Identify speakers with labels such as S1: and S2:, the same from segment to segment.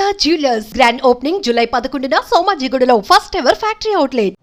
S1: Panda Jewelers Grand Opening July 11న సోమాజిగూడలో first ever factory outlet.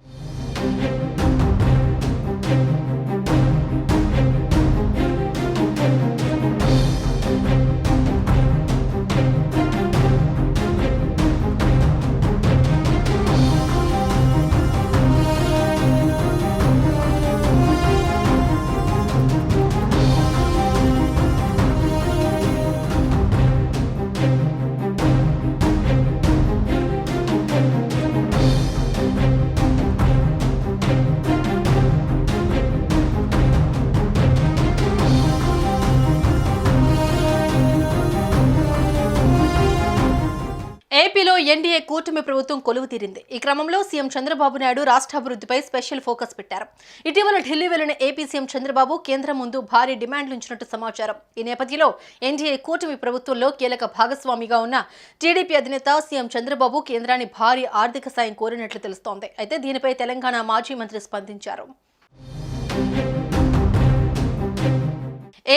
S2: ఏపీలో ఎన్డీఏ కూటమి ప్రభుత్వం కొలువు తీరింది. ఈ క్రమంలో సీఎం చంద్రబాబు నాయుడు రాష్ట్ర అభివృద్ధిపై స్పెషల్ ఫోకస్ పెట్టారు. ఇటీవల ఢిల్లీ వెళ్లిన ఏపీ సీఎం చంద్రబాబు కేంద్రం ముందు భారీ డిమాండ్లు ఉంచినట్టు సమాచారం. ఈ నేపథ్యంలో ఎన్డీఏ కూటమి ప్రభుత్వంలో కీలక భాగస్వామిగా ఉన్న టీడీపీ అధినేత సీఎం చంద్రబాబు కేంద్రాన్ని భారీ ఆర్థిక సాయం కోరినట్లు తెలుస్తోంది. అయితే దీనిపై తెలంగాణ మాజీ మంత్రి స్పందించారు.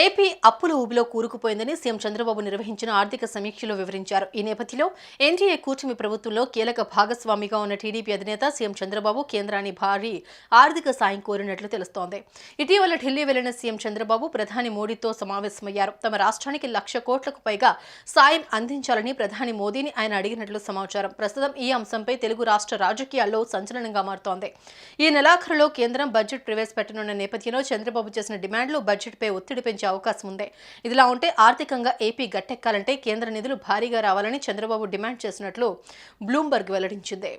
S2: ఏపీ అప్పుల ఊబిలో కూరుకుపోయిందని సీఎం చంద్రబాబు నిర్వహించిన ఆర్థిక సమీక్షలో వివరించారు. ఈ నేపథ్యంలో ఎన్డీఏ కూటమి ప్రభుత్వంలో కీలక భాగస్వామిగా ఉన్న టీడీపీ అధినేత సీఎం చంద్రబాబు కేంద్రాన్ని భారీ ఆర్థిక సాయం కోరినట్లు తెలుస్తోంది. ఇటీవల ఢిల్లీ వెళ్లిన సీఎం చంద్రబాబు ప్రధాని మోడీతో సమావేశమయ్యారు. తమ రాష్ట్రానికి 1,00,000 కోట్లకు పైగా సాయం అందించాలని ప్రధాని మోదీని ఆయన అడిగినట్లు సమాచారం. ప్రస్తుతం ఈ అంశంపై తెలుగు రాష్ట్ర రాజకీయాల్లో సంచలనంగా మారుతోంది. ఈ నెలాఖరులో కేంద్రం బడ్జెట్ ప్రవేశపెట్టనున్న నేపథ్యంలో చంద్రబాబు చేసిన డిమాండ్లు బడ్జెట్పై ఒత్తిడి పెంచే అవకాశం ఉంది. ఇదిలా ఉంటే ఆర్థికంగా ఏపీ గట్టెక్కాలంటే కేంద్ర నిధులు భారీగా రావాలని చంద్రబాబు డిమాండ్ చేసినట్లు బ్లూంబర్గ్ వెల్లడించింది.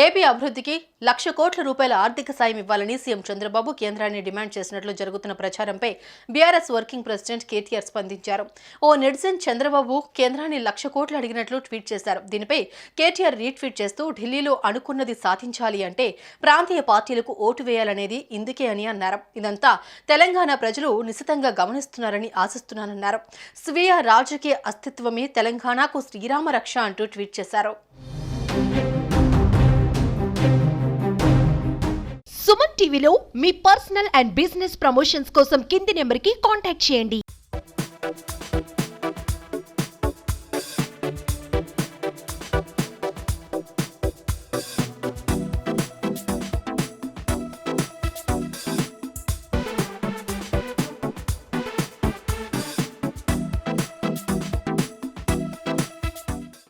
S2: ఏపీ అభివృద్ధికి 1,00,000 కోట్ల రూపాయల ఆర్థిక సాయం ఇవ్వాలని సీఎం చంద్రబాబు కేంద్రాన్ని డిమాండ్ చేసినట్లు జరుగుతున్న ప్రచారంపై బీఆర్ఎస్ వర్కింగ్ ప్రెసిడెంట్ కేటీఆర్ స్పందించారు. ఓ నెటిజన్ చంద్రబాబు కేంద్రాన్ని 1,00,000 కోట్లు అడిగినట్లు ట్వీట్ చేశారు. దీనిపై కేటీఆర్ రీట్వీట్ చేస్తూ ఢిల్లీలో అనుకున్నది సాధించాలి అంటే ప్రాంతీయ పార్టీలకు ఓటు వేయాలనేది ఇందుకే అని అన్నారు. ఇదంతా తెలంగాణ ప్రజలు నిశితంగా గమనిస్తున్నారని ఆశిస్తున్నానన్నారు. స్వీయ రాజకీయ అస్తిత్వమే తెలంగాణకు శ్రీరామ రక్ష అంటూ ట్వీట్ చేశారు.
S1: సుమన్ టీవీలో మీ పర్సనల్ అండ్ బిజినెస్ ప్రమోషన్స్ కోసం కింది నెంబర్కి కాంటాక్ట్ చేయండి.